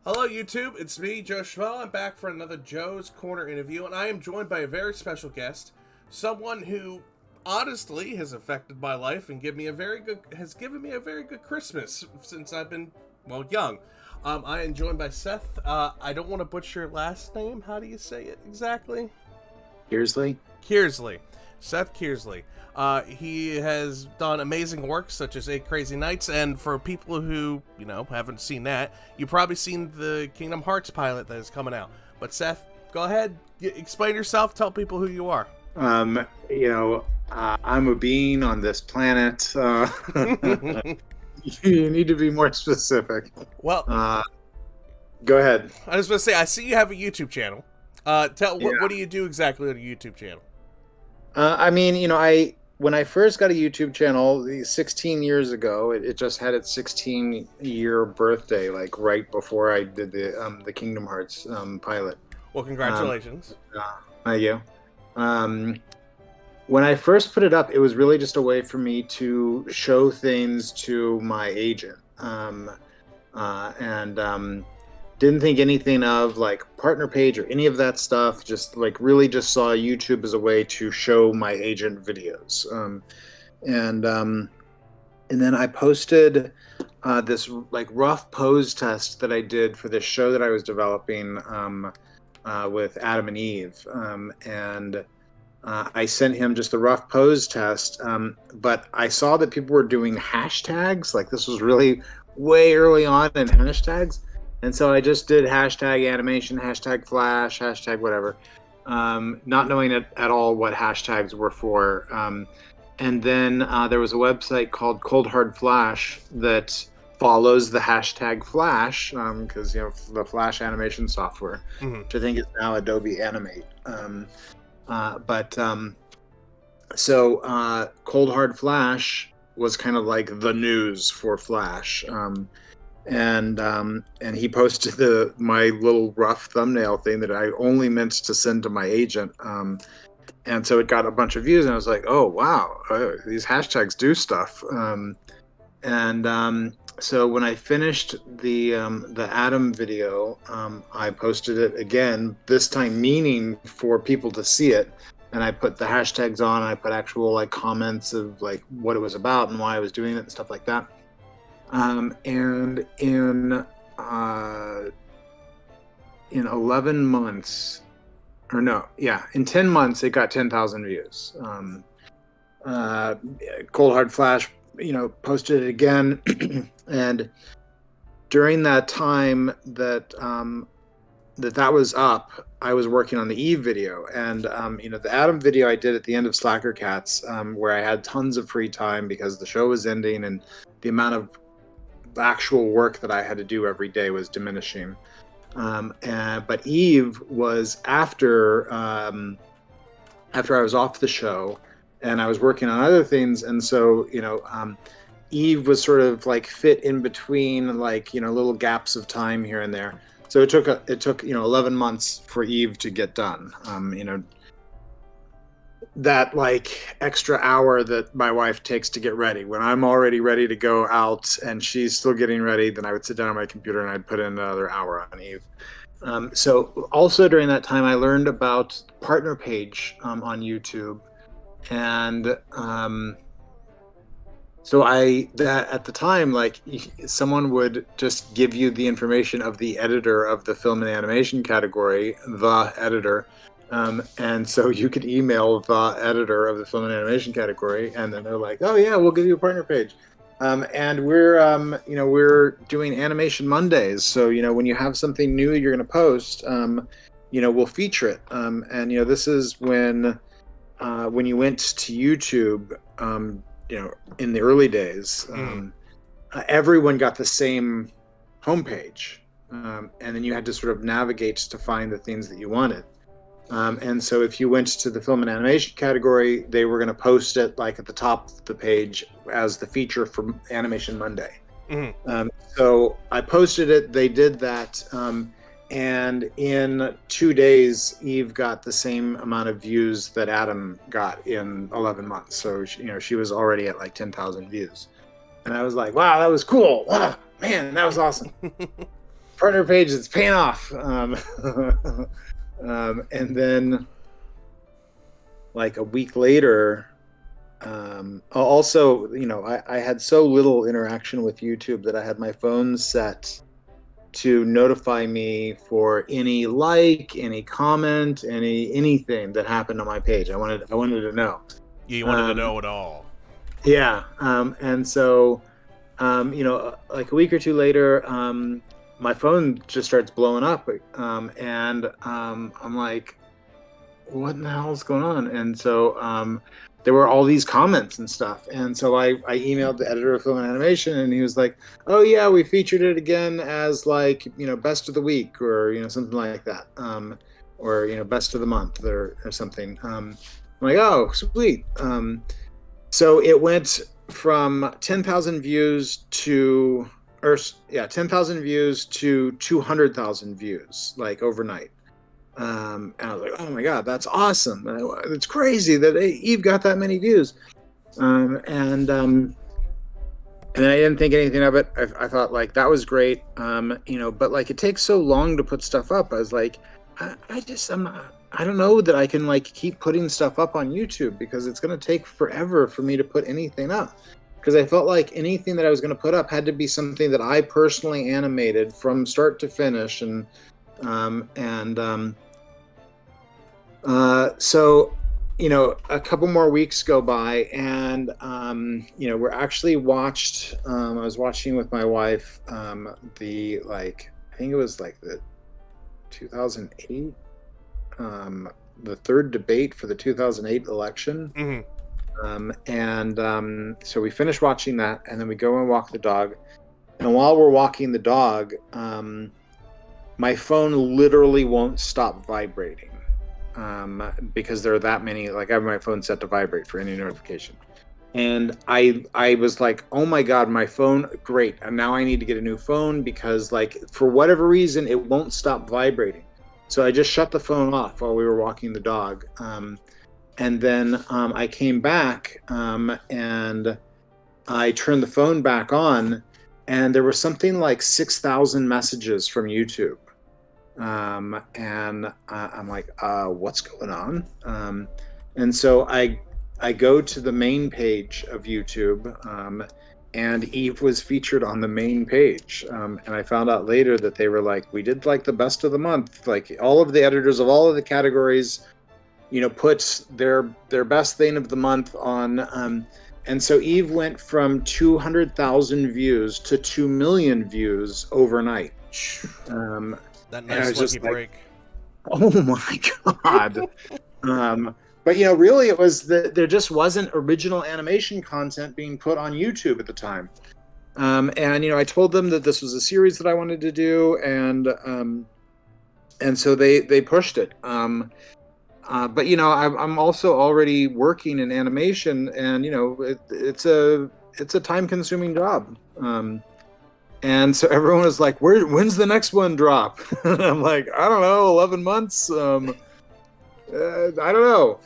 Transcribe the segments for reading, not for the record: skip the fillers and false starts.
Hello, YouTube. It's me, Joe Schmo. I'm back for another Joe's Corner interview, and I am joined by a very special guest, someone who honestly has affected my life and has given me a very good Christmas since I've been young. I am joined by Seth. I don't want to butcher your last name. How do you say it exactly? Kearsley? Kearsley. Seth Kearsley. He has done amazing work such as Eight Crazy Nights, and for people who, haven't seen that, you've probably seen the Kingdom Hearts pilot that is coming out. But Seth, go ahead, explain yourself, tell people who you are. I'm a being on this planet. You need to be more specific. Well, go ahead. I was going to say, I see you have a YouTube channel. What do you do exactly on a YouTube channel? When I first got a YouTube channel 16 years ago, it just had its 16-year birthday, like right before I did the Kingdom Hearts pilot. Well, congratulations. Thank you. When I first put it up, it was really just a way for me to show things to my agent, and didn't think anything of like partner page or any of that stuff. Just like really just saw YouTube as a way to show my agent videos. And then I posted this like rough pose test that I did for this show that I was developing with Adam and Eve. I sent him just the rough pose test, but I saw that people were doing hashtags. Like this was really way early on in hashtags. And so I just did hashtag animation, hashtag flash, hashtag whatever, not knowing at all what hashtags were for. And then there was a website called Cold Hard Flash that follows the hashtag flash, because the Flash animation software, which I think is now Adobe Animate. So Cold Hard Flash was kind of like the news for Flash. And he posted my little rough thumbnail thing that I only meant to send to my agent. And so it got a bunch of views, and I was like, oh, wow, these hashtags do stuff. So when I finished the Adam video, I posted it again, this time meaning for people to see it. And I put the hashtags on, and I put actual like comments of like what it was about and why I was doing it and stuff like that. And in 11 months, in 10 months, it got 10,000 views. Cold Hard Flash, posted it again. And during that time that was up, I was working on the Eve video. And, the Adam video I did at the end of Slacker Cats, where I had tons of free time because the show was ending and the amount of actual work that I had to do every day was diminishing. But Eve was after I was off the show and I was working on other things. And so, Eve was sort of like fit in between like, little gaps of time here and there. So it took 11 months for Eve to get done. That like extra hour that my wife takes to get ready. When I'm already ready to go out and she's still getting ready, then I would sit down on my computer and I'd put in another hour on Eve. So also during that time, I learned about partner page on YouTube. And at the time, like someone would just give you the information of the editor of the film and animation category, the editor. And so you could email the editor of the film and animation category, and then they're like, "Oh yeah, we'll give you a partner page." And we're doing Animation Mondays. So when you have something new you're going to post, we'll feature it. And this is when you went to YouTube, in the early days, everyone got the same homepage, and then you had to sort of navigate to find the things that you wanted. And so if you went to the film and animation category, they were going to post it like at the top of the page as the feature for Animation Monday. So I posted it, they did that. And in 2 days, Eve got the same amount of views that Adam got in 11 months. So, she was already at like 10,000 views. And I was like, wow, that was cool. Wow, man, that was awesome. partner page, it's paying off. And then like a week later, also, I had so little interaction with YouTube that I had my phone set to notify me for any any comment, anything that happened on my page. I wanted to know. You wanted to know it all. Yeah. And so, like a week or two later, my phone just starts blowing up. And I'm like, what in the hell is going on? And so there were all these comments and stuff. And so I emailed the editor of Film and Animation, and he was like, oh yeah, we featured it again as like, best of the week, or, something like that. Or, best of the month, or something. I'm like, oh, sweet. So it went from 10,000 views to 10,000 views to 200,000 views, like overnight. And I was like, oh my God, that's awesome. It's crazy that Eve got that many views. And then I didn't think anything of it. I thought like, that was great. But like, it takes so long to put stuff up. I was like, I don't know that I can like keep putting stuff up on YouTube, because it's going to take forever for me to put anything up. Because I felt like anything that I was going to put up had to be something that I personally animated from start to finish. So, a couple more weeks go by, and, we're actually watched, I was watching with my wife, I think it was like the 2008, the third debate for the 2008 election. Mm-hmm. So we finish watching that, and then we go and walk the dog. And while we're walking the dog, my phone literally won't stop vibrating, because there are that many. Like, I have my phone set to vibrate for any notification. And I was like, oh my God, my phone, great. And now I need to get a new phone, because like, for whatever reason, it won't stop vibrating. So I just shut the phone off while we were walking the dog. And then I came back, and I turned the phone back on, and there was something like 6,000 messages from YouTube. And I'm like, what's going on? And so I go to the main page of YouTube, and Eve was featured on the main page. And I found out later that they were like, we did like the best of the month. Like, all of the editors of all of the categories, put their best thing of the month on. And so Eve went from 200,000 views to 2 million views overnight. That nice lucky break. Oh my God. But really, it was that there just wasn't original animation content being put on YouTube at the time. And I told them that this was a series that I wanted to do, and so they pushed it. But I'm also already working in animation, and it's a time-consuming job. And so everyone was like, when's the next one drop? And I'm like, I don't know, 11 months. I don't know.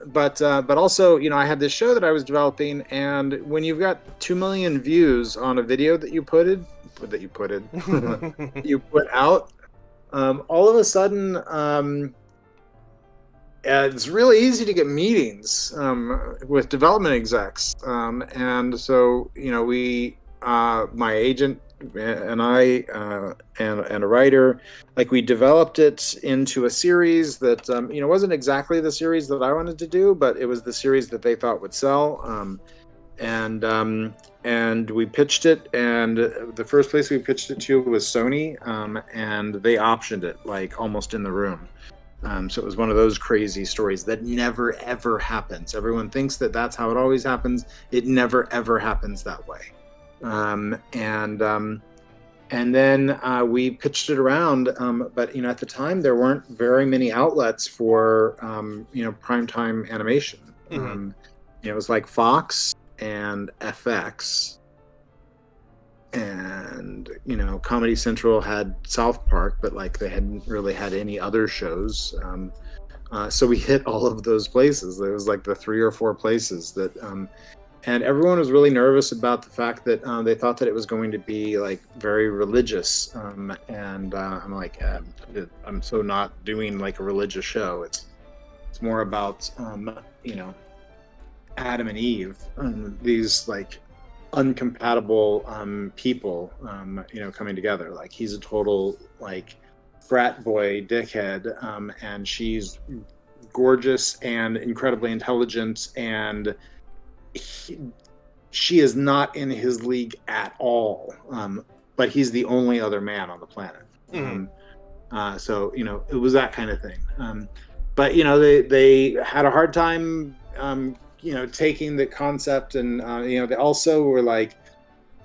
But also, I had this show that I was developing, and when you've got 2 million views on a video that you put out, all of a sudden, it's really easy to get meetings with development execs, and so we, my agent and I, and a writer, like, we developed it into a series that wasn't exactly the series that I wanted to do, but it was the series that they thought would sell. And we pitched it, and the first place we pitched it to was Sony, and they optioned it like almost in the room. So it was one of those crazy stories that never ever happens. Everyone thinks that that's how it always happens. It never ever happens that way. And then we pitched it around, but at the time there weren't very many outlets for primetime animation. Mm-hmm. It was like Fox and FX, and Comedy Central had South Park, but like they hadn't really had any other shows. So we hit all of those places. There was like the 3 or 4 places that. and everyone was really nervous about the fact that they thought that it was going to be like very religious. And I'm like, I'm so not doing like a religious show. It's more about Adam and Eve, these like uncompatible people, coming together. Like he's a total like frat boy dickhead, and she's gorgeous and incredibly intelligent, and she is not in his league at all. But he's the only other man on the planet. So it was that kind of thing. But they had a hard time taking the concept, and they also were like,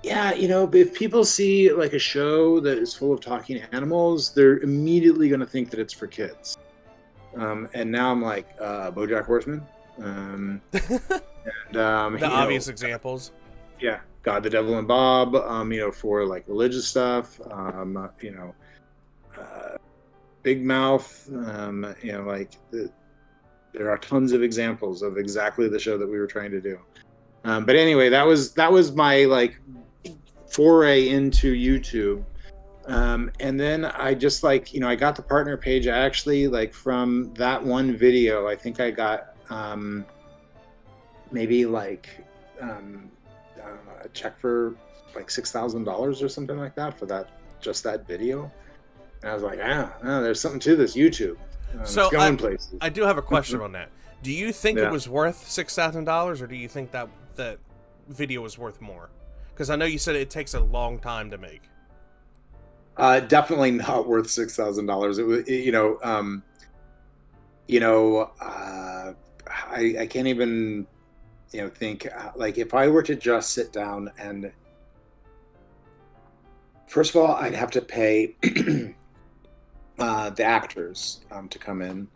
yeah, if people see like a show that is full of talking animals, they're immediately going to think that it's for kids. And now I'm like, BoJack Horseman, and the obvious examples. Yeah, God, the Devil and Bob, for like religious stuff, Big Mouth, there are tons of examples of exactly the show that we were trying to do. But anyway, that was my like foray into YouTube. And then I just like, I got the partner page. I actually like from that one video, I think I got maybe like I don't know, a check for like $6,000 or something like that for just that video. And I was like, there's something to this YouTube. So it's going places. I do have a question on that. Do you think it was worth $6,000, or do you think that video was worth more? Because I know you said it takes a long time to make. Definitely not worth $6,000. It was, I can't even, think like if I were to just sit down and, first of all, I'd have to pay the actors to come in,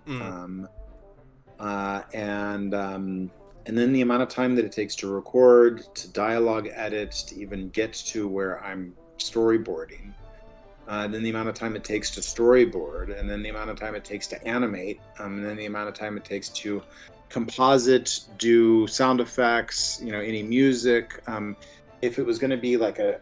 and then the amount of time that it takes to record, to dialogue edit, to even get to where I'm storyboarding. Then the amount of time it takes to storyboard, and then the amount of time it takes to animate, and then the amount of time it takes to composite, do sound effects, any music. If it was going to be like a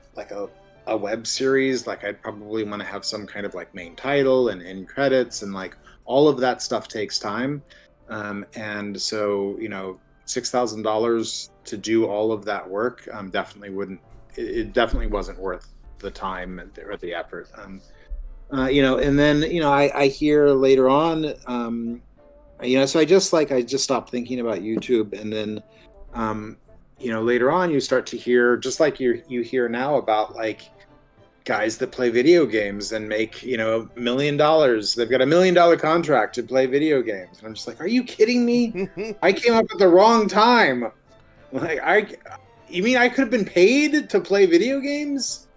web series, like I'd probably want to have some kind of like main title and end credits, and like all of that stuff takes time. And so, $6,000 to do all of that work it definitely wasn't worth the time or the effort. And then I hear later on, so I just stopped thinking about YouTube, and then later on you start to hear, just like you hear now, about like guys that play video games and make $1 million. They've got $1 million contract to play video games, and I'm just like, are you kidding me? I came up at the wrong time. Like you mean I could have been paid to play video games?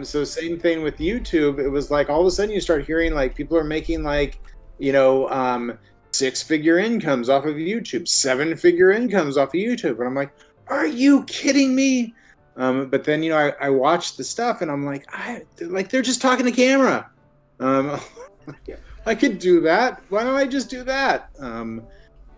So same thing with YouTube. It was like all of a sudden you start hearing like people are making like 6-figure incomes off of YouTube, 7-figure incomes off of YouTube, and I'm like, are you kidding me? But then I watched the stuff, and I'm like, they're just talking to camera. I could do that. Why don't I just do that?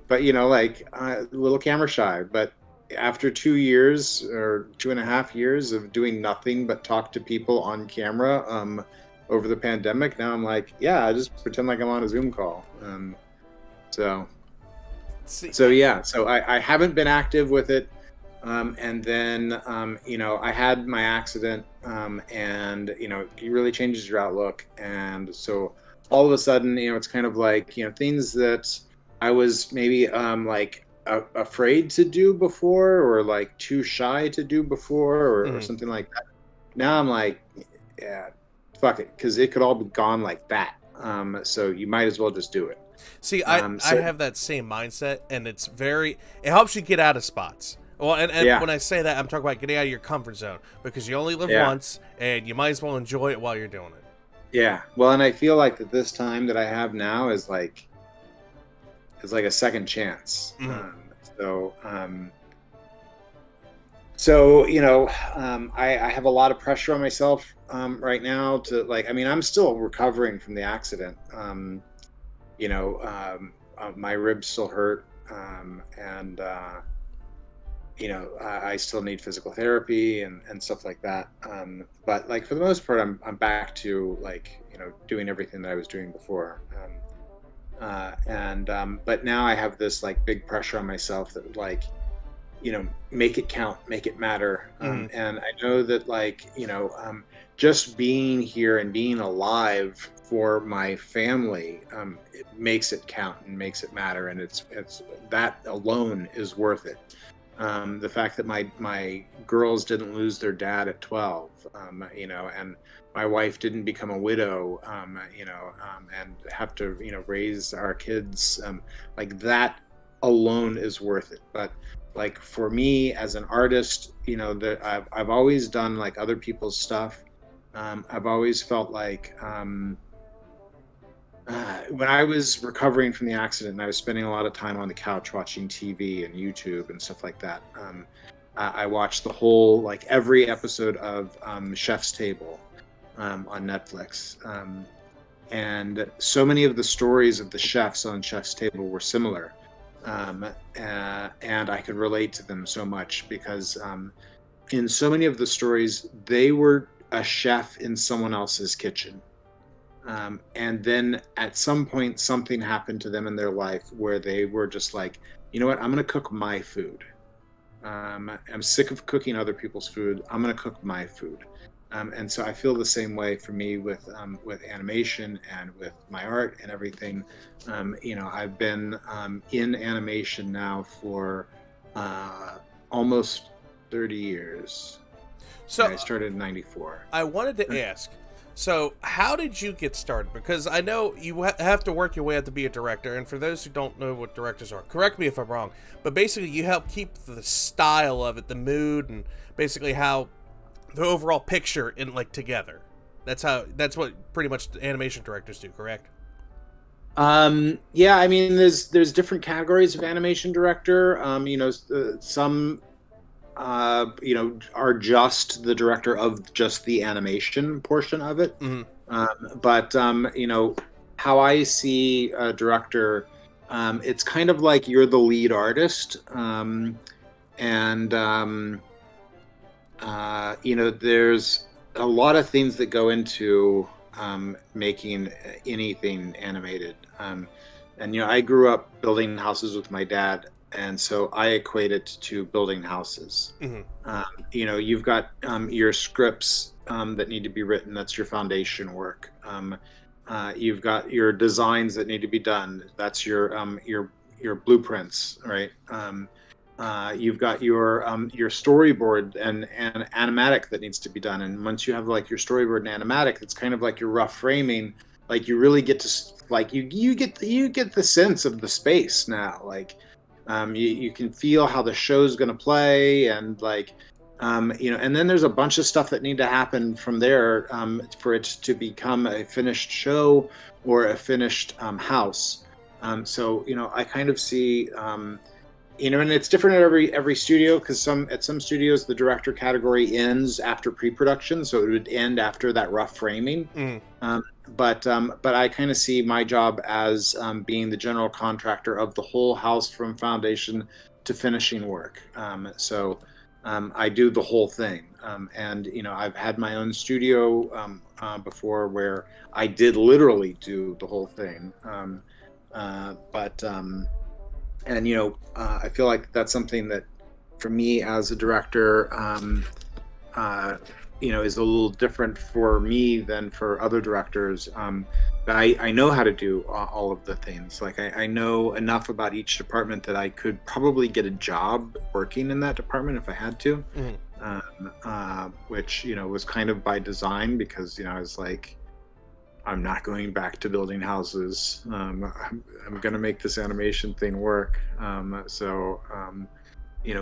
But a little camera shy. But after 2 years or 2.5 years of doing nothing but talk to people on camera over the pandemic, now I'm like, I just pretend like I'm on a Zoom call. So I haven't been active with it. And then, I had my accident, and, it really changes your outlook. And so all of a sudden, it's kind of like, things that I was maybe afraid to do before, or like too shy to do before, or something like that. Now I'm like, yeah, fuck it, because it could all be gone like that. So you might as well just do it. See, I have that same mindset, and it helps you get out of spots. Well, and when I say that, I'm talking about getting out of your comfort zone, because you only live once, and you might as well enjoy it while you're doing it. Yeah. Well, and I feel like that this time that I have now is like a second chance. I have a lot of pressure on myself right now to I'm still recovering from the accident. My ribs still hurt, and I still need physical therapy and stuff like that. But like for the most part, I'm back to like, doing everything that I was doing before. But now I have this like big pressure on myself that like, make it count, make it matter. And I know that like, just being here and being alive for my family, it makes it count and makes it matter. And it's that alone is worth it. The fact that my girls didn't lose their dad at 12, and my wife didn't become a widow, and have to, raise our kids, like that alone is worth it. But like for me as an artist, I've always done like other people's stuff. I've always felt like, when I was recovering from the accident and I was spending a lot of time on the couch watching TV and YouTube and stuff like that, I watched the whole, like every episode of Chef's Table on Netflix. And so many of the stories of the chefs on Chef's Table were similar. And I could relate to them so much because in so many of the stories, they were a chef in someone else's kitchen. And then at some point, something happened to them in their life where they were just like, you know what, I'm going to cook my food. I'm sick of cooking other people's food. I'm going to cook my food. And so I feel the same way for me with animation and with my art and everything. I've been in animation now for almost 30 years. So I started in 94. I wanted to ask, so how did you get started? Because I know you have to work your way up to be a director, and for those who don't know what directors are, correct me if I'm wrong, but basically you help keep the style of it, the mood, and basically how the overall picture in like together. That's what pretty much animation directors do, correct? Yeah, I mean, there's different categories of animation director. Some are just the director of just the animation portion of it. But how I see a director, it's kind of like you're the lead artist, there's a lot of things that go into making anything animated. I grew up building houses with my dad, and so I equate it to building houses. You've got your scripts that need to be written. That's your foundation work. You've got your designs that need to be done. That's your blueprints, right? You've got your storyboard and animatic that needs to be done. And once you have like your storyboard and animatic, it's kind of like your rough framing. Like you really get to like you get the sense of the space now. Like you can feel how the show's going to play, and like and then there's a bunch of stuff that need to happen from there for it to become a finished show or a finished house. I kind of see. And it's different at every studio, because at some studios the director category ends after pre-production, so it would end after that rough framing. But I kind of see my job as being the general contractor of the whole house from foundation to finishing work. I do the whole thing, and I've had my own studio before where I did literally do the whole thing. I feel like that's something that, for me as a director, is a little different for me than for other directors. But I know how to do all of the things. Like I know enough about each department that I could probably get a job working in that department if I had to. Which was kind of by design, because I was like, I'm not going back to building houses. I'm going to make this animation thing work.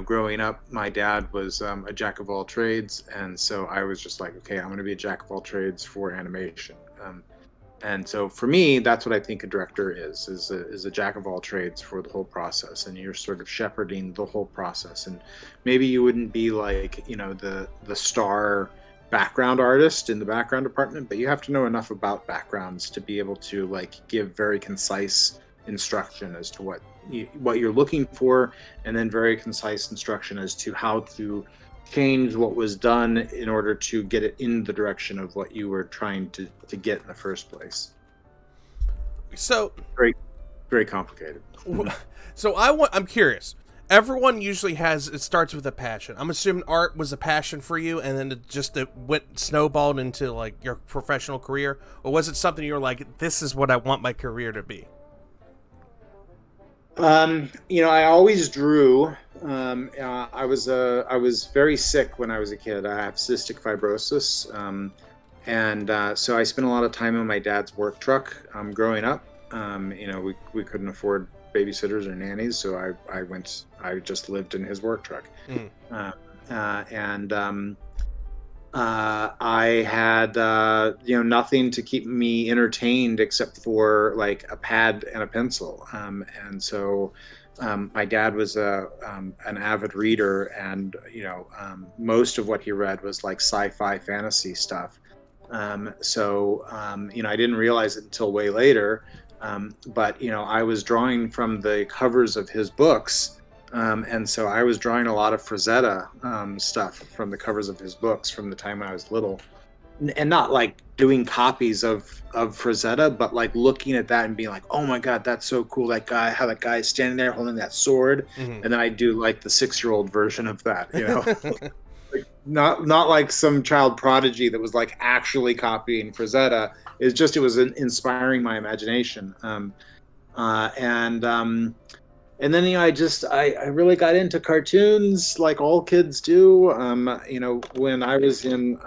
Growing up, my dad was a jack of all trades. And so I was just like, okay, I'm going to be a jack of all trades for animation. And so for me, that's what I think a director is a jack of all trades for the whole process. And you're sort of shepherding the whole process. And maybe you wouldn't be like, the star background artist in the background department, but you have to know enough about backgrounds to be able to like give very concise instruction as to what what you're looking for, and then very concise instruction as to how to change what was done in order to get it in the direction of what you were trying to get in the first place. So very, very complicated. So I'm curious. Everyone usually it starts with a passion. I'm assuming art was a passion for you, and then it went snowballed into like your professional career, or was it something you were like, this is what I want my career to be? I always drew. I was very sick when I was a kid. I have cystic fibrosis, and so I spent a lot of time in my dad's work truck growing up. We couldn't afford babysitters or nannies, so I just lived in his work truck. I had nothing to keep me entertained except for like a pad and a pencil, and so my dad was an avid reader, and most of what he read was like sci-fi fantasy stuff. I didn't realize it until way later. But I was drawing from the covers of his books, and so I was drawing a lot of Frazetta stuff from the covers of his books from the time I was little, and not like doing copies of Frazetta, but like looking at that and being like, oh my god, that's so cool, how that guy is standing there holding that sword. And then I do like the 6-year-old version of that, like, not like some child prodigy that was like actually copying Frazetta. It was inspiring my imagination. And then I really got into cartoons like all kids do. When I was in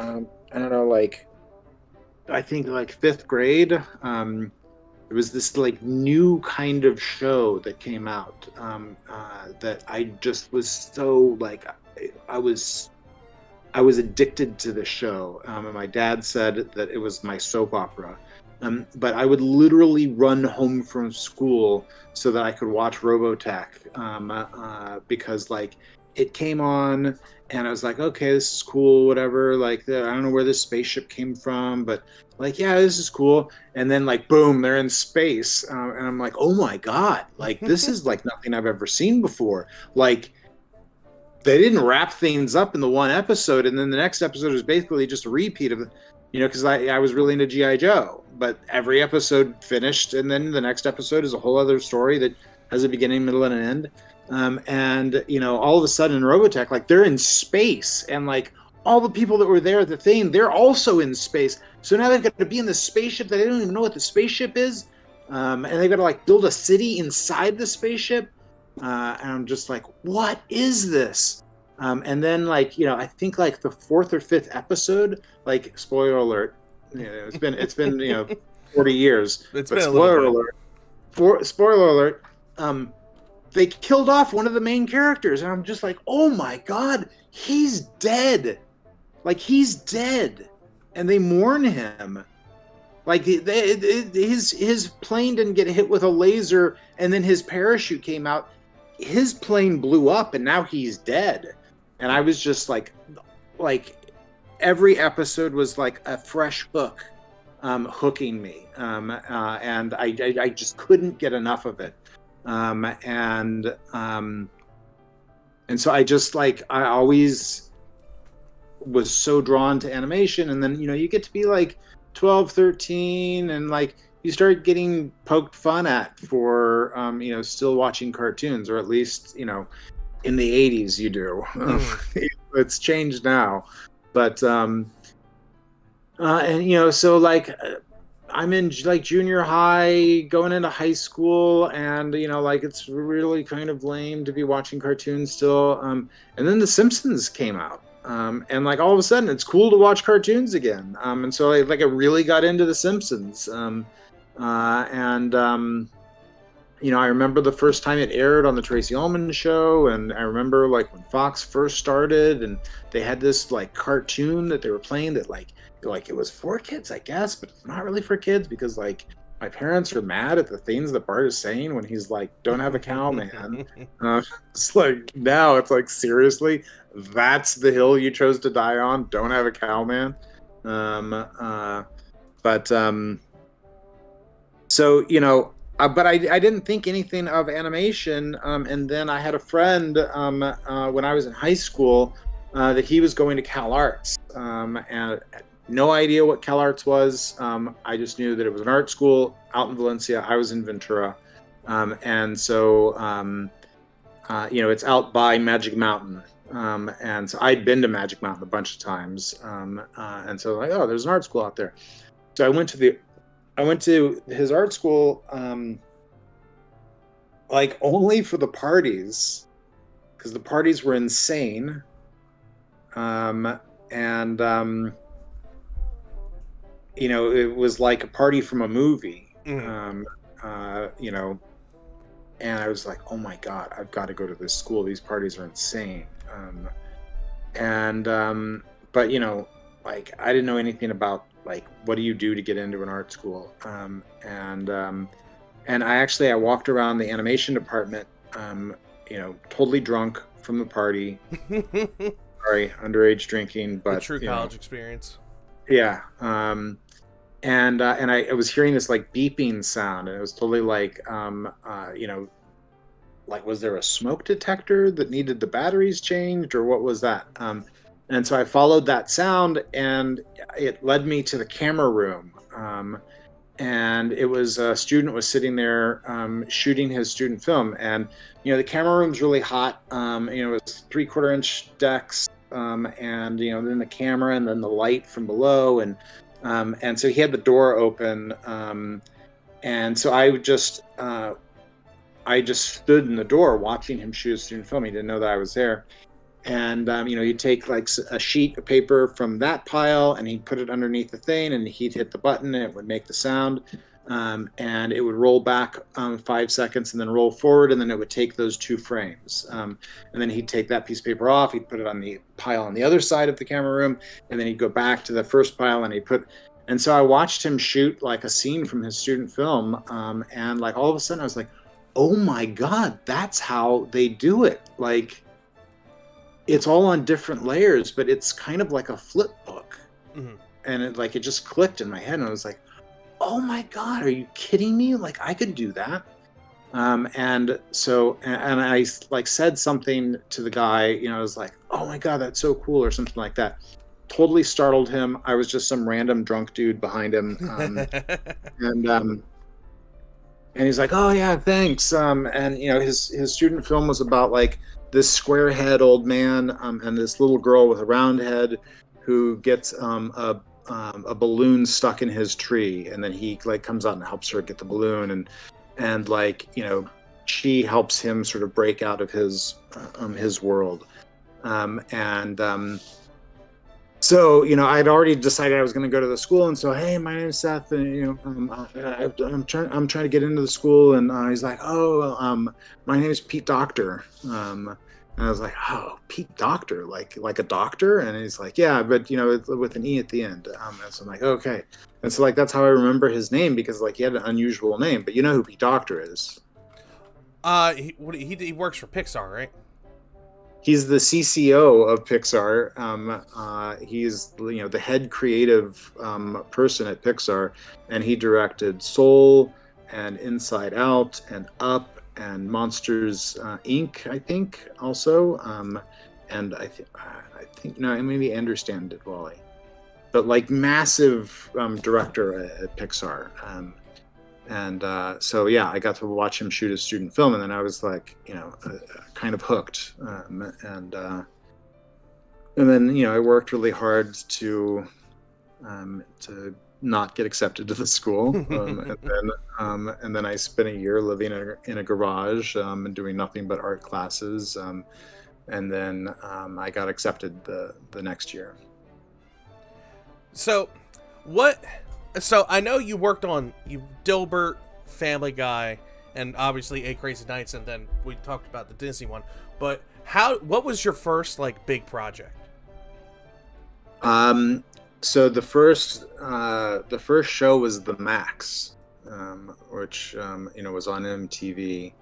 I think like 5th grade, there was this like new kind of show that came out that I just was so like I was addicted to the show, and my dad said that it was my soap opera. But I would literally run home from school so that I could watch Robotech, because like it came on, and I was like, okay, this is cool, whatever. Like, I don't know where this spaceship came from, but like, yeah, this is cool. And then like, boom, they're in space, and I'm like, oh my god, like this is like nothing I've ever seen before. Like, they didn't wrap things up in the one episode, and then the next episode is basically just a repeat of, because I was really into G.I. Joe, but every episode finished, and then the next episode is a whole other story that has a beginning, middle, and an end. And all of a sudden in Robotech, like they're in space, and like all the people that were there at the thing, they're also in space. So now they've got to be in the spaceship that they don't even know what the spaceship is, and they've got to like build a city inside the spaceship. And I'm just like, what is this? And then I think like the 4th or 5th episode, like spoiler alert, it's been 40 years. It's been spoiler alert. Spoiler alert. They killed off one of the main characters, and I'm just like, oh my god, he's dead. Like, he's dead, and they mourn him. Like his plane didn't get hit with a laser, and then his parachute came out. His plane blew up, and now he's dead. And I was just like every episode was like a fresh hook, hooking me, and I just couldn't get enough of it. And so I always was so drawn to animation. And then you get to be like 12, 13, and like you start getting poked fun at for still watching cartoons, or at least in the 80s you do. It's changed now, but so like I'm in like junior high going into high school, and like it's really kind of lame to be watching cartoons still, and then the Simpsons came out, and like all of a sudden it's cool to watch cartoons again, and so I really got into the Simpsons, I remember the first time it aired on the Tracy Ullman show, and I remember like when Fox first started, and they had this like cartoon that they were playing that like it was for kids, I guess, but it's not really for kids, because like my parents are mad at the things that Bart is saying when he's like, don't have a cow, man. It's like, now it's like, seriously, that's the hill you chose to die on? Don't have a cow, man. So But I didn't think anything of animation. And then I had a friend when I was in high school that he was going to Cal Arts. And no idea what Cal Arts was. I just knew that it was an art school out in Valencia. I was in Ventura. And so, it's out by Magic Mountain. And so I'd been to Magic Mountain a bunch of times. And so like, oh, there's an art school out there. So I went to his art school, like only for the parties, because the parties were insane. And it was like a party from a movie. Mm. And I was like, oh my God, I've got to go to this school. These parties are insane. But like I didn't know anything about like what do you do to get into an art school. And I walked around the animation department, totally drunk from the party. Sorry, underage drinking, but the true college experience. Yeah. And I was hearing this like beeping sound, and it was totally like, like was there a smoke detector that needed the batteries changed, or what was that? And so I followed that sound, and it led me to the camera room. And it was a student was sitting there shooting his student film, and the camera room's really hot. It was 3/4 inch decks, and then the camera, and then the light from below, and so he had the door open, and so I just stood in the door watching him shoot a student film. He didn't know that I was there. And, he'd take like a sheet of paper from that pile, and he'd put it underneath the thing, and he'd hit the button, and it would make the sound. And it would roll back 5 seconds and then roll forward, and then it would take those 2 frames. And then he'd take that piece of paper off, he'd put it on the pile on the other side of the camera room, and then he'd go back to the first pile, and so I watched him shoot like a scene from his student film. And like all of a sudden I was like, oh my God, that's how they do it. Like, it's all on different layers, but it's kind of like a flip book. Mm-hmm. And it just clicked in my head, and I was like, oh my God, are you kidding me? Like, I could do that. And I like said something to the guy, I was like, oh my God, that's so cool, or something like that. Totally startled him. I was just some random drunk dude behind him. And he's like, oh yeah, thanks. And his student film was about like this square-head old man and this little girl with a round head who gets a balloon stuck in his tree, and then he like comes out and helps her get the balloon, and like she helps him sort of break out of his world. So I'd already decided I was going to go to the school, and so, hey, my name is Seth, and I'm trying to get into the school, and he's like, oh, my name is Pete Doctor, and I was like, oh, Pete Doctor, like a doctor, and he's like, yeah, but with an E at the end, and so I'm like, okay, and so like that's how I remember his name, because like he had an unusual name, but you know who Pete Doctor is? He works for Pixar, right? He's the CCO of Pixar. He's the head creative person at Pixar, and he directed Soul and Inside Out and Up and Monsters Inc. I think also, and I think no, maybe Understand did Wally, but like massive director at Pixar. So yeah, I got to watch him shoot a student film, and then I was like, kind of hooked. And then I worked really hard to not get accepted to the school, and then I spent a year living in a garage and doing nothing but art classes, and then I got accepted the next year. So I know you worked on Dilbert, Family Guy, and obviously 8 Crazy Nights, and then we talked about the Disney one. But what was your first like big project? So the first show was The Max, which was on MTV.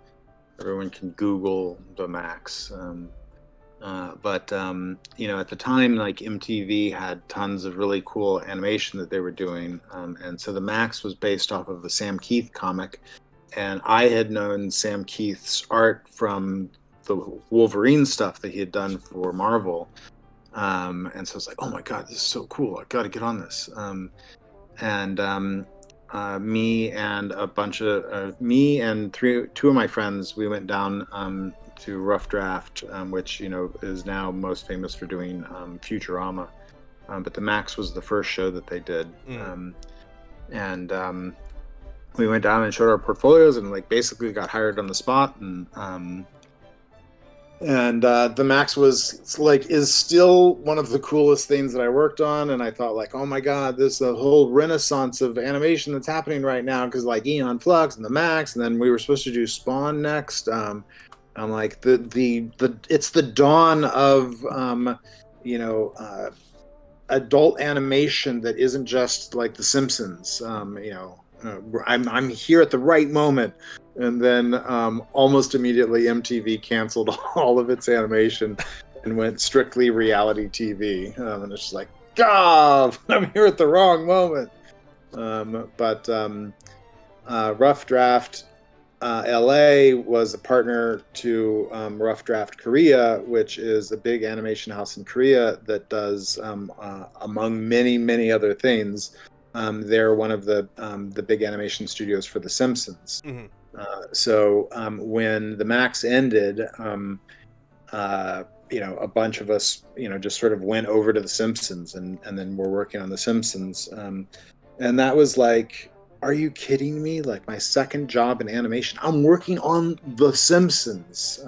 Everyone can Google The Max. But at the time, like MTV had tons of really cool animation that they were doing, and so The Max was based off of the Sam Keith comic, And I had known Sam Keith's art from the Wolverine stuff that he had done for Marvel. And so I was like, oh my God, this is so cool. I got to get on this. Me and me and two of my friends, we went down to Rough Draft, which, is now most famous for doing Futurama. But the Max was the first show that they did. We went down and showed our portfolios and basically got hired on the spot. And the Max is still one of the coolest things that I worked on. And I thought oh my God, this is a whole renaissance of animation that's happening right now. Cause Eon Flux and the Max, and then we were supposed to do Spawn next. I'm like it's the dawn of, adult animation that isn't just like the Simpsons. I'm here at the right moment. And then almost immediately MTV canceled all of its animation and went strictly reality TV. And it's just God, I'm here at the wrong moment. But Rough Draft LA was a partner to Rough Draft Korea, which is a big animation house in Korea that does, among many, many other things, they're one of the big animation studios for The Simpsons. Mm-hmm. So when the Max ended, a bunch of us, just sort of went over to The Simpsons, and then we're working on The Simpsons. And that was are you kidding me? My second job in animation, I'm working on The Simpsons.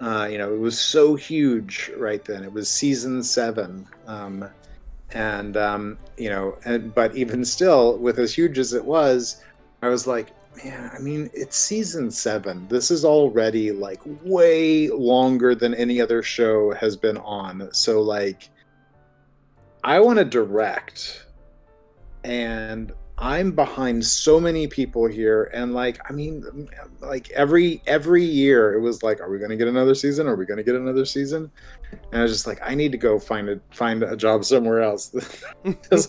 It was so huge right then. It was season 7. But even still, with as huge as it was, I was man, I mean, it's season 7. This is already way longer than any other show has been on. So I want to direct, and I'm behind so many people here. And every year it was are we going to get another season? Are we going to get another season? And I was just I need to go find a job somewhere else. Because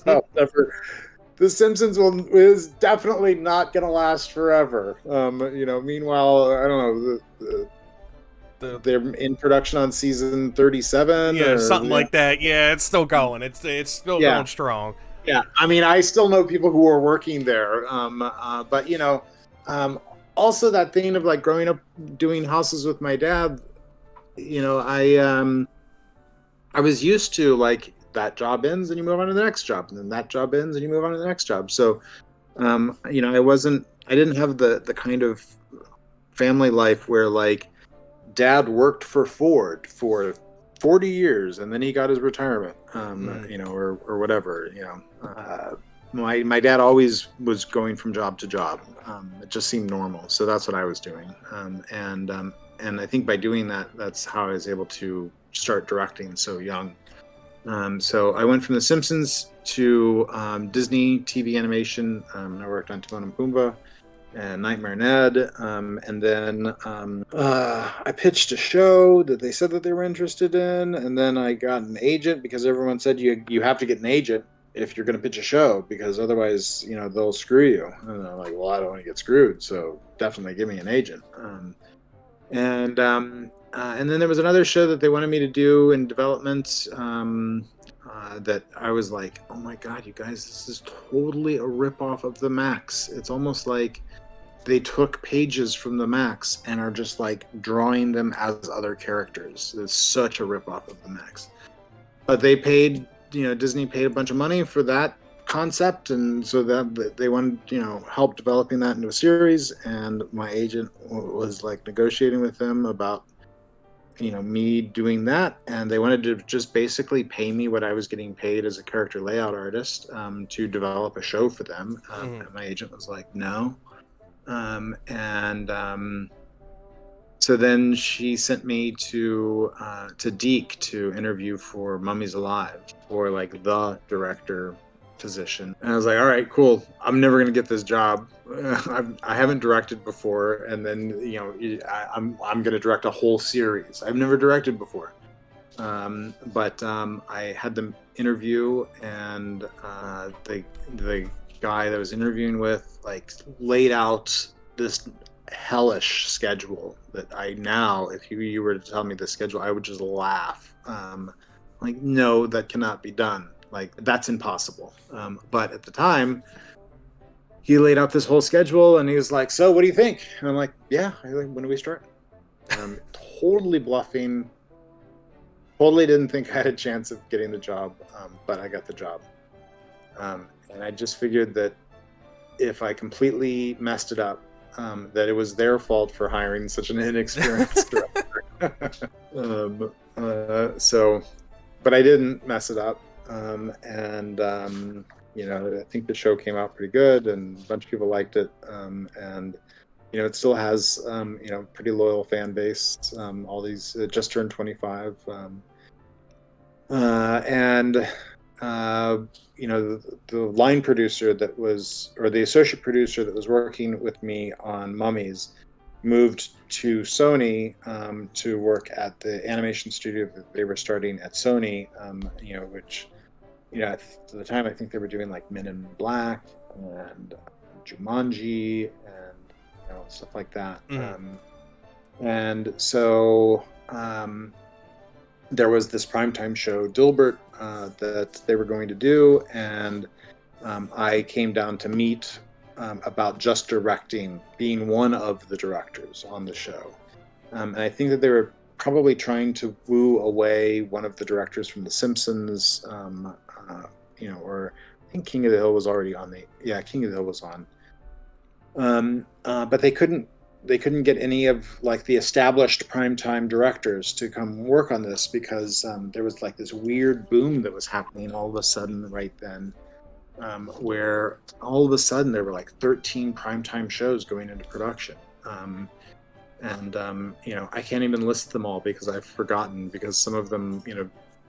The Simpsons is definitely not going to last forever. Meanwhile, I don't know. They're in production on season 37. Yeah, something like that. Yeah, it's still going. It's still going strong. Yeah, I mean, I still know people who are working there. But also that thing of growing up doing houses with my dad. I was used to that job ends and you move on to the next job, and then that job ends and you move on to the next job. So, I didn't have the kind of family life where dad worked for Ford for 40 years and then he got his retirement, or whatever, my dad always was going from job to job. It just seemed normal. So that's what I was doing. And I think by doing that, that's how I was able to start directing so young. So I went from The Simpsons to Disney TV animation. I worked on Timon and Pumbaa and Nightmare Ned. And then I pitched a show that they said that they were interested in. And then I got an agent because everyone said you have to get an agent if you're going to pitch a show, because otherwise, they'll screw you. And I'm well, I don't want to get screwed. So definitely give me an agent. And then there was another show that they wanted me to do in development that I was oh my God, you guys, this is totally a ripoff of the Max. It's almost like they took pages from the Max and are just drawing them as other characters. It's such a ripoff of the Max. But they paid, Disney paid a bunch of money for that concept, and so that they wanted help developing that into a series. And my agent was negotiating with them about me doing that, and they wanted to just basically pay me what I was getting paid as a character layout artist to develop a show for them. And my agent was no. So then she sent me to Deke to interview for Mummies Alive for the director position. And I was all right, cool. I'm never going to get this job. I haven't directed before. And then, I'm going to direct a whole series. I've never directed before. But I had them interview, and the guy that I was interviewing with laid out this hellish schedule that I now, if you were to tell me the schedule, I would just laugh. Like, no, that cannot be done. Like, that's impossible. But at the time, he laid out this whole schedule, and he was like, "So, what do you think?" And I'm like, "Yeah, when do we start?" Totally bluffing. Totally didn't think I had a chance of getting the job, but I got the job. And I just figured that if I completely messed it up, that it was their fault for hiring such an inexperienced director. But I didn't mess it up. I think the show came out pretty good, and a bunch of people liked it. And it still has pretty loyal fan base. All these just turned 25. The line producer that was, or the associate producer that was working with me on Mummies, moved to Sony to work at the animation studio that they were starting at Sony, which, at the time I think they were doing like Men in Black and Jumanji and stuff like that. And so there was this primetime show, Dilbert, that they were going to do, and I came down to meet about just directing, being one of the directors on the show. And I think that they were probably trying to woo away one of the directors from The Simpsons, or I think King of the Hill was already on King of the Hill was on. But they couldn't get any of like the established primetime directors to come work on this because there was like this weird boom that was happening all of a sudden right then, where all of a sudden there were like 13 primetime shows going into production. I can't even list them all because I've forgotten, because some of them,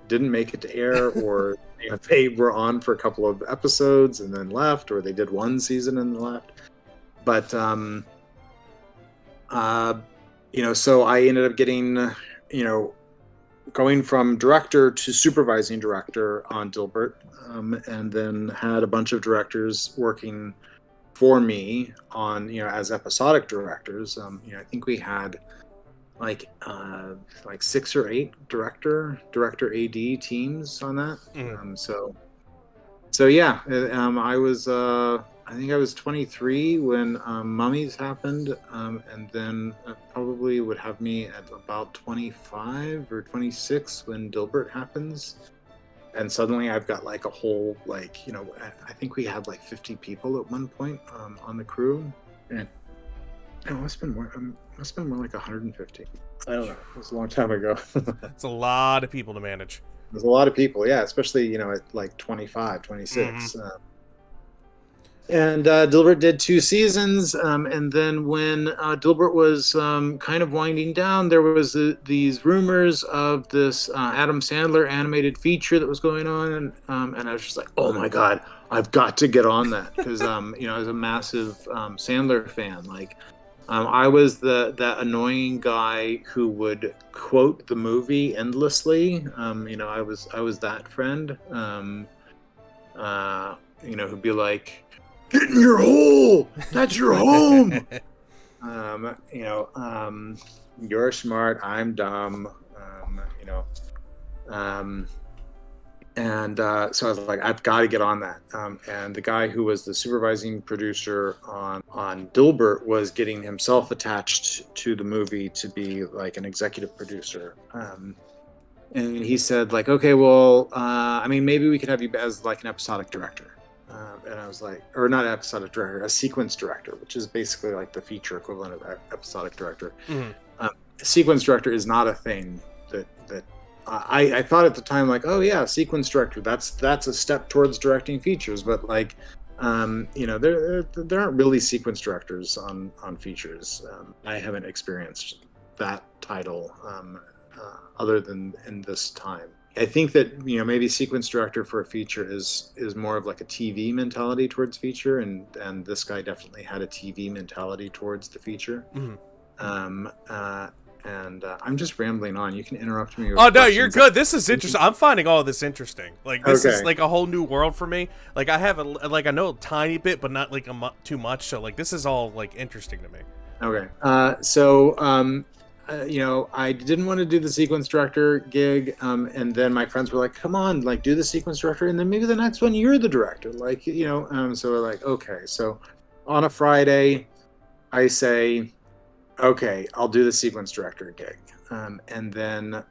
didn't make it to air, or they were on for a couple of episodes and then left, or they did one season and left. But so I ended up getting, going from director to supervising director on Dilbert, and then had a bunch of directors working for me on, as episodic directors. I think we had like 6 or 8 director AD teams on that. I think I was 23 when Mummies happened, and then probably would have me at about 25 or 26 when Dilbert happens. And suddenly I've got like a whole, I think we had like 50 people at one point on the crew. And it must have been more like 150. I don't know. It was a long time ago. It's a lot of people to manage. There's a lot of people, yeah, especially, at like 25, 26. And Dilbert did 2 seasons, and then when Dilbert was kind of winding down, there was these rumors of this Adam Sandler animated feature that was going on, and I was just like, oh my god, I've got to get on that, because I was a massive Sandler fan. Like, I was that annoying guy who would quote the movie endlessly. I was that friend. Who'd be like, "Get in your hole! That's your home!" You're smart, I'm dumb. So I was like, I've got to get on that. And the guy who was the supervising producer on Dilbert was getting himself attached to the movie to be like an executive producer. And he said, like, okay, well, maybe we could have you as like an episodic director. And I was like, or not episodic director, a sequence director, which is basically like the feature equivalent of episodic director. Sequence director is not a thing that I thought at the time, like, oh yeah, sequence director, that's a step towards directing features, but like, there aren't really sequence directors on features. I haven't experienced that title other than in this time. I think that maybe sequence director for a feature is more of like a TV mentality towards feature, and this guy definitely had a TV mentality towards the feature. And I'm just rambling on. You can interrupt me with Oh no, you're questions. good. This is interesting. I'm finding all of this interesting. Like this is Okay. like a whole new world for me. Like I have I know a tiny bit, but not like too much. So like this is all like interesting to me. Okay. I didn't want to do the sequence director gig, and then my friends were like, "Come on, like do the sequence director, and then maybe the next one you're the director." Like, so we're like, okay. So on a Friday, I say, "Okay, I'll do the sequence director gig," and then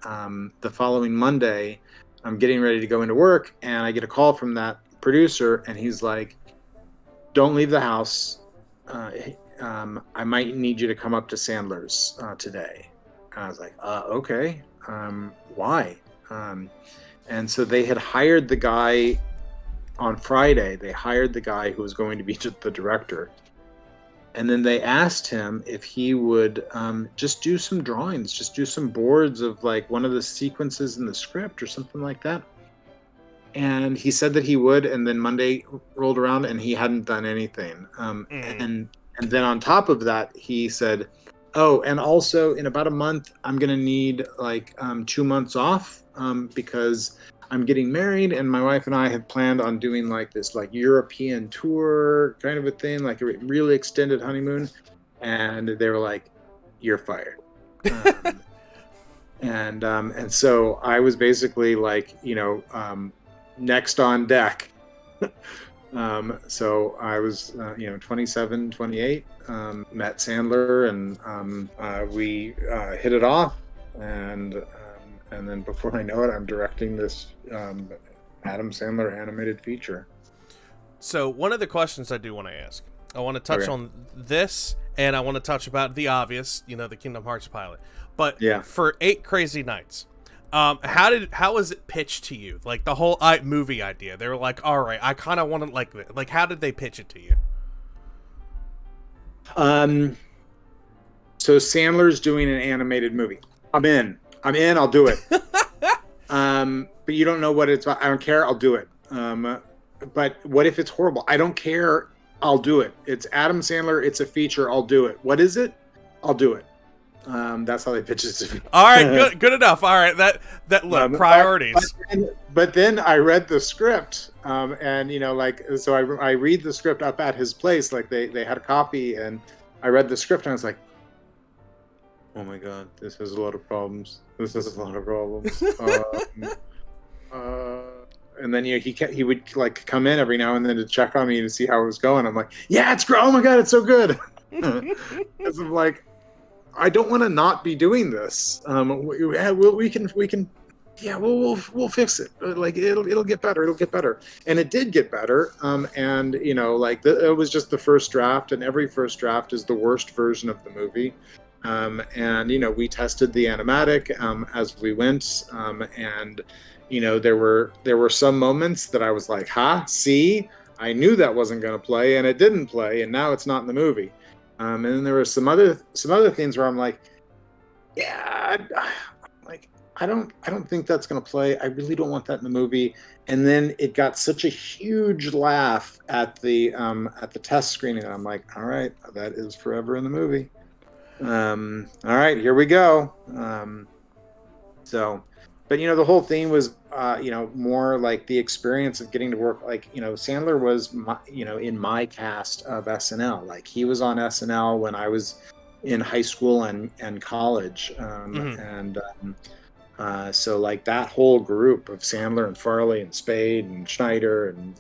the following Monday, I'm getting ready to go into work, and I get a call from that producer, and he's like, "Don't leave the house. I might need you to come up to Sandler's today." And I was like, okay. Why? And so they had hired the guy on Friday. They hired the guy who was going to be the director. And then they asked him if he would just do some drawings, just do some boards of like one of the sequences in the script or something like that. And he said that he would. And then Monday rolled around and he hadn't done anything. And then on top of that, he said, "Oh, and also in about a month, I'm going to need like 2 months off because I'm getting married, and my wife and I had planned on doing like this like European tour kind of a thing, like a really extended honeymoon." And they were like, "You're fired." And so I was basically like, next on deck. So I was, 27, 28, met Sandler, and we hit it off, and then before I know it, I'm directing this Adam Sandler animated feature. So one of the questions I do want to ask, I want to touch on this, and I want to touch about the obvious, the Kingdom Hearts pilot. But for 8 Crazy Nights, how was it pitched to you? Like the whole movie idea. They were like, "All right, I kind of want to like." How did they pitch it to you? So Sandler's doing an animated movie. I'm in. I'll do it. But you don't know what it's about. I don't care. I'll do it. But what if it's horrible? I don't care. I'll do it. It's Adam Sandler. It's a feature. I'll do it. What is it? I'll do it. That's how they pitch it to me. All right, good enough. All right, that look, priorities. But then I read the script, and so I read the script up at his place. Like they had a copy, and I read the script, and I was like, "Oh my god, this has a lot of problems. This has a lot of problems." And then he would like come in every now and then to check on me to see how it was going. I'm like, "Yeah, it's great. Oh my god, it's so good." Because I'm like, I don't want to not be doing this. We'll fix it. Like it'll get better. It'll get better. And it did get better. And it was just the first draft, and every first draft is the worst version of the movie. And we tested the animatic as we went. And there were some moments that I was like, see, I knew that wasn't going to play, and it didn't play, and now it's not in the movie. And then there were some other things where I'm like, yeah, I don't think that's gonna play. I really don't want that in the movie. And then it got such a huge laugh at the test screening, and I'm like, all right, that is forever in the movie. All right, here we go. But the whole thing was, more like the experience of getting to work. Like, Sandler was, in my cast of SNL. Like he was on SNL when I was in high school and college. So like that whole group of Sandler and Farley and Spade and Schneider and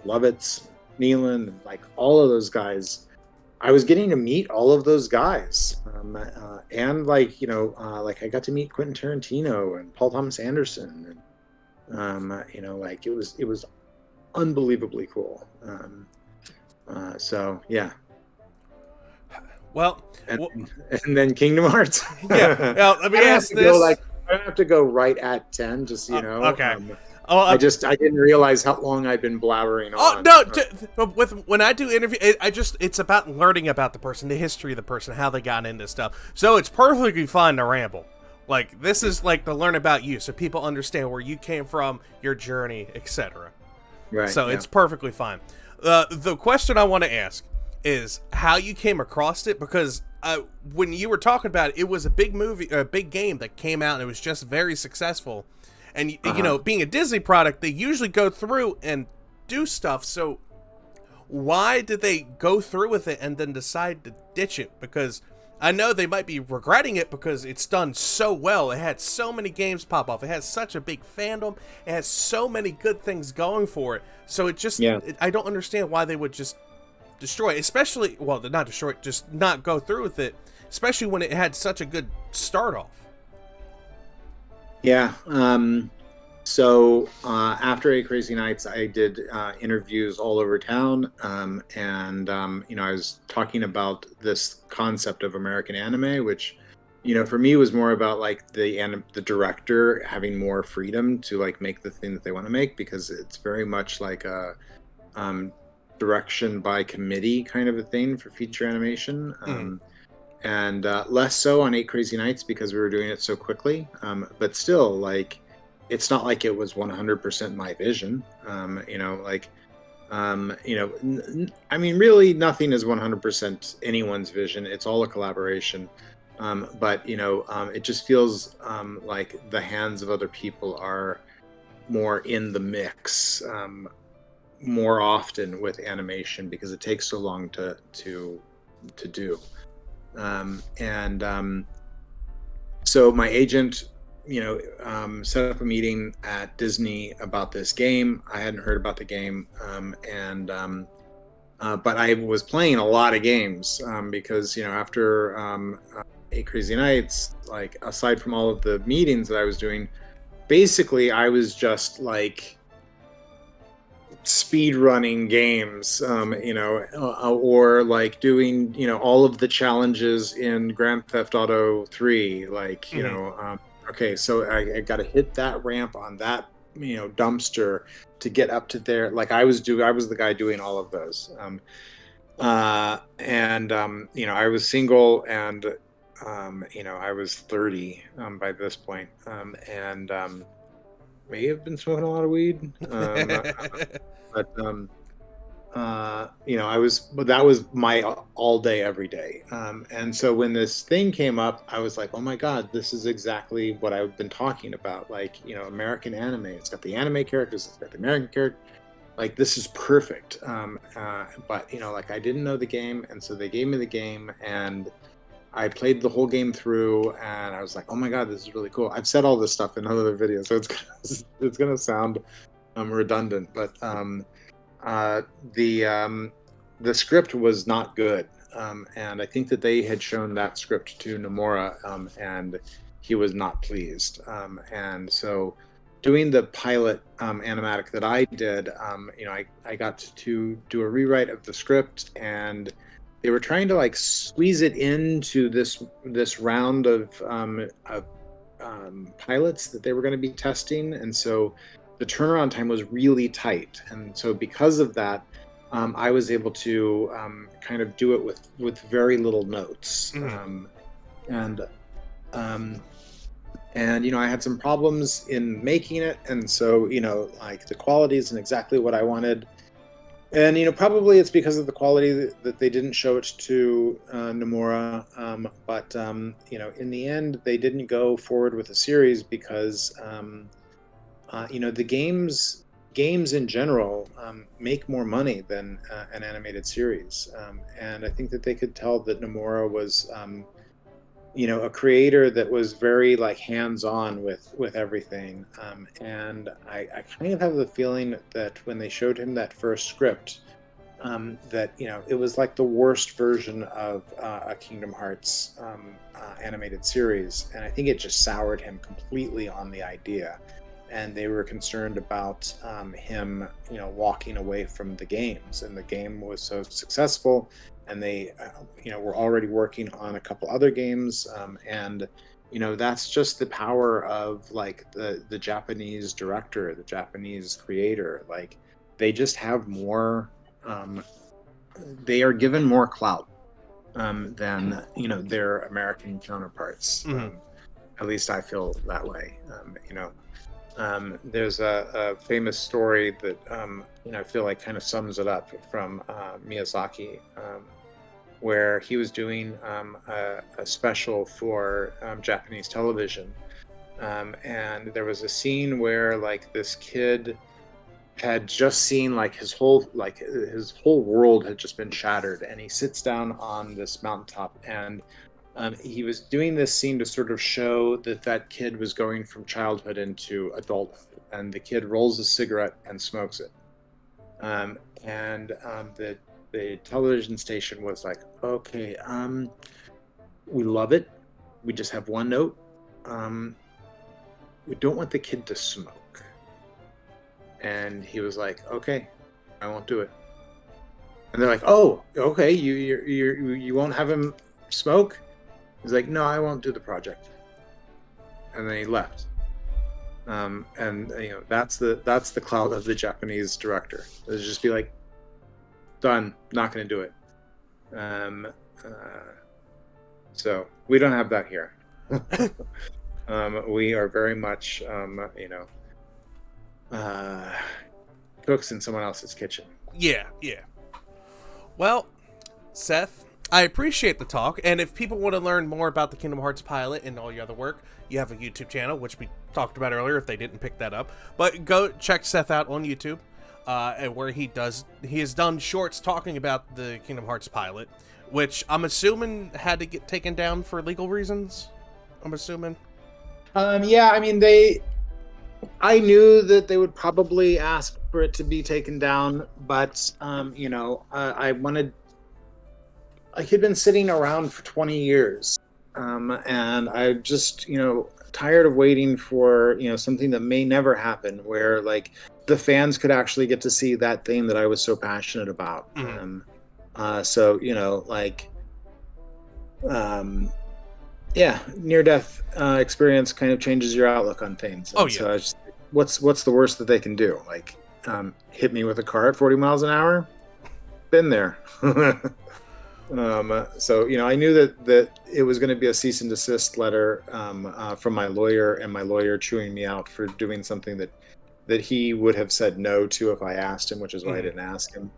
Lovitz, Nealon, and like all of those guys. I was getting to meet all of those guys, and like I got to meet Quentin Tarantino and Paul Thomas Anderson, and it was unbelievably cool. So yeah. Well, and then Kingdom Hearts. Yeah. Now, let me ask this. I don't have to go right at 10, just so you know. Okay. I didn't realize how long I've been blabbering on. No, when I do interview, it's about learning about the person, the history of the person, how they got into stuff. So it's perfectly fine to ramble. Like this is like to learn about you, so people understand where you came from, your journey, etc. Right. So it's perfectly fine. The question I want to ask is how you came across it, because when you were talking about it, it was a big movie, a big game that came out, and it was just very successful. And you know, being a Disney product, they usually go through and do stuff. So why did they go through with it and then decide to ditch it? Because I know they might be regretting it because it's done so well. It had so many games pop off. It has such a big fandom. It has so many good things going for it. So it just, I don't understand why they would just destroy it, especially, well, not destroy it, just not go through with it, especially when it had such a good start off. Yeah. So after Eight Crazy Nights, I did interviews all over town, and you know, I was talking about this concept of American anime, which, you know, for me was more about like the director having more freedom to like make the thing that they want to make, because it's very much like a direction by committee kind of a thing for feature animation. And less so on Eight Crazy Nights because we were doing it so quickly, but still, like, it's not like it was 100% my vision. You know, like, you know, I mean, really nothing is 100% anyone's vision. It's all a collaboration. But, you know, it just feels like the hands of other people are more in the mix more often with animation because it takes so long to do. So my agent, you know, set up a meeting at Disney about this game. I hadn't heard about the game, but I was playing a lot of games because, you know, after Eight Crazy Nights, like, aside from all of the meetings that I was doing, basically I was just like speed running games, you know, or like doing, you know, all of the challenges in Grand Theft Auto 3, like, you know, okay, so I got to hit that ramp on that, you know, dumpster to get up to there. Like I was the guy doing all of those. You know, I was single and, you know, I was 30 by this point, and may have been smoking a lot of weed. But you know, that was my all day, every day. And so when this thing came up, I was like, oh my God, this is exactly what I've been talking about. Like, you know, American anime. It's got the anime characters, it's got the American character. Like, this is perfect. But, you know, like, I didn't know the game, and so they gave me the game, and I played the whole game through, and I was like, oh my God, this is really cool. I've said all this stuff in other videos, so it's gonna sound redundant, but the script was not good, and I think that they had shown that script to Nomura, and he was not pleased. And so, doing the pilot animatic that I did, you know, I got to do a rewrite of the script, and they were trying to like squeeze it into this round of pilots that they were going to be testing, and so the turnaround time was really tight. And so because of that, I was able to kind of do it with very little notes. And you know, I had some problems in making it, and so, you know, like, the quality isn't exactly what I wanted. And, you know, probably it's because of the quality that they didn't show it to Nomura. But you know, in the end, they didn't go forward with the series because, you know, the games in general make more money than an animated series. And I think that they could tell that Nomura was, you know, a creator that was very like hands-on with everything. And I kind of have the feeling that when they showed him that first script, that, you know, it was like the worst version of a Kingdom Hearts animated series, and I think it just soured him completely on the idea. And they were concerned about him, you know, walking away from the games, and the game was so successful, and they, you know, were already working on a couple other games, and, you know, that's just the power of like the Japanese director, the Japanese creator. Like, they just have more. They are given more clout than, you know, their American counterparts. At least I feel that way. You know, there's a famous story that, you know, I feel like kind of sums it up from Miyazaki, where he was doing a special for Japanese television, and there was a scene where like this kid had just seen like his whole world had just been shattered, and he sits down on this mountaintop, and he was doing this scene to sort of show that kid was going from childhood into adulthood, and the kid rolls a cigarette and smokes it, and the television station was like, okay, we love it, we just have one note, we don't want the kid to smoke. And he was like, okay, I won't do it. And they're like, oh, okay, you won't have him smoke? He's like, no, I won't do the project. And then he left. And that's the clout of the Japanese director. It'll just be like, done, not going to do it. So we don't have that here. We are very much, cooks in someone else's kitchen. Yeah. Well, Seth, I appreciate the talk, and if people want to learn more about the Kingdom Hearts pilot and all your other work, you have a YouTube channel, which we talked about earlier if they didn't pick that up. But go check Seth out on YouTube, and where he has done shorts talking about the Kingdom Hearts pilot, which I'm assuming had to get taken down for legal reasons. I'm assuming. Yeah, I mean, I knew that they would probably ask for it to be taken down, but I had been sitting around for 20 years, and I just, tired of waiting for, something that may never happen, where like the fans could actually get to see that thing that I was so passionate about. Mm-hmm. Near-death experience kind of changes your outlook on things. And so I just, what's the worst that they can do? Like, hit me with a car at 40 miles an hour? Been there. So I knew that it was going to be a cease and desist letter from my lawyer, and my lawyer chewing me out for doing something that he would have said no to if I asked him, which is why I didn't ask him.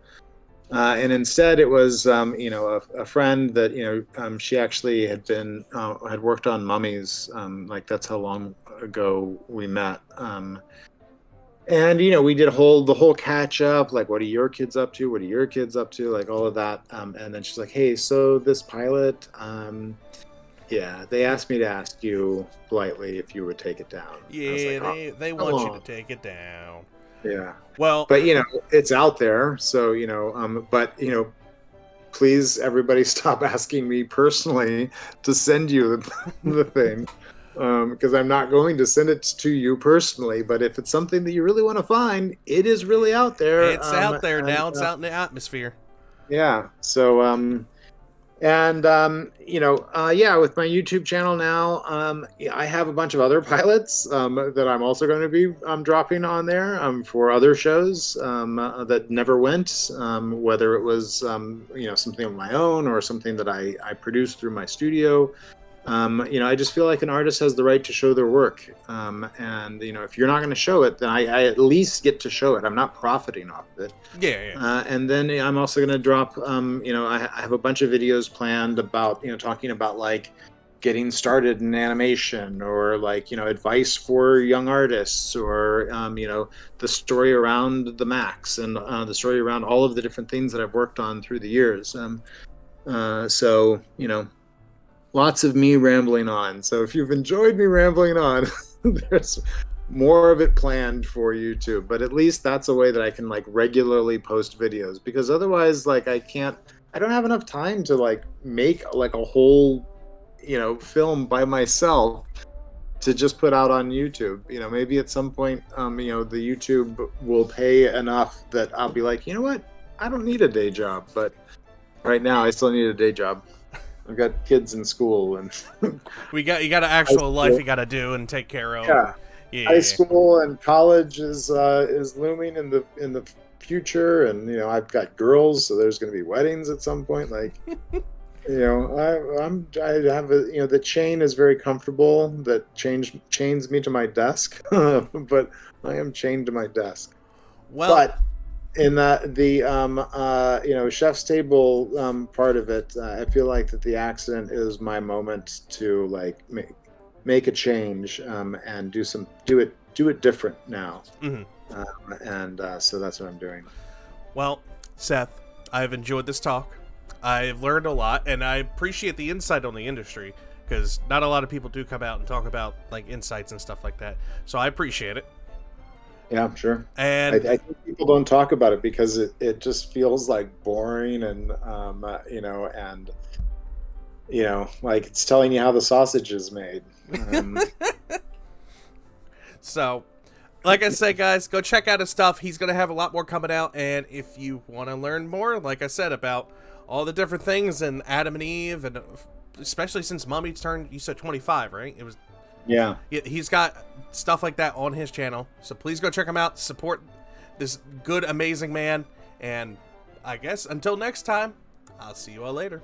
And instead, it was a friend that she actually had worked on Mummies. Like that's how long ago we met. And we did the whole catch up. Like, what are your kids up to? What are your kids up to? Like all of that. And then she's like, hey, so this pilot, they asked me to ask you politely if you would take it down. Yeah, like, they want you to take it down. Yeah. Well, but it's out there, so please, everybody, stop asking me personally to send you the thing, because I'm not going to send it to you personally. But if it's something that you really want to find, it is really out there. It's out there now. It's out in the atmosphere. Yeah. So with my YouTube channel now, I have a bunch of other pilots that I'm also going to be dropping on there for other shows that never went, whether it was something of my own or something that I produced through my studio. I just feel like an artist has the right to show their work, and if you're not going to show it, then I at least get to show it. I'm not profiting off of it. Yeah. And then I'm also going to drop I have a bunch of videos planned about talking about like getting started in animation, or like advice for young artists, or the story around the Max, and the story around all of the different things that I've worked on through the years. Lots of me rambling on. So if you've enjoyed me rambling on, there's more of it planned for YouTube. But at least that's a way that I can like regularly post videos, because otherwise, like I don't have enough time to like make like a whole, film by myself to just put out on YouTube. Maybe at some point, the YouTube will pay enough that I'll be like, you know what? I don't need a day job, but right now I still need a day job. I've got kids in school, and you got an actual life you got to do and take care of. Yeah. High school and college is looming in the future, and I've got girls, so there's going to be weddings at some point. Like, I have the chain is very comfortable. That chains me to my desk, but I am chained to my desk. Well, but in the chef's table part of it, I feel like that the accident is my moment to like make a change and do it different now. So that's what I'm doing. Well, Seth, I've enjoyed this talk. I've learned a lot, and I appreciate the insight on the industry, because not a lot of people do come out and talk about like insights and stuff like that. So I appreciate it. Yeah, sure. And I think people don't talk about it because it just feels like boring and like it's telling you how the sausage is made. So, like I said, guys, go check out his stuff. He's going to have a lot more coming out. And if you want to learn more, like I said, about all the different things and Adam and Eve, and especially since Mummy turned, you said 25, right? It was. Yeah. He's got stuff like that on his channel. So please go check him out. Support this good, amazing man. And I guess until next time, I'll see you all later.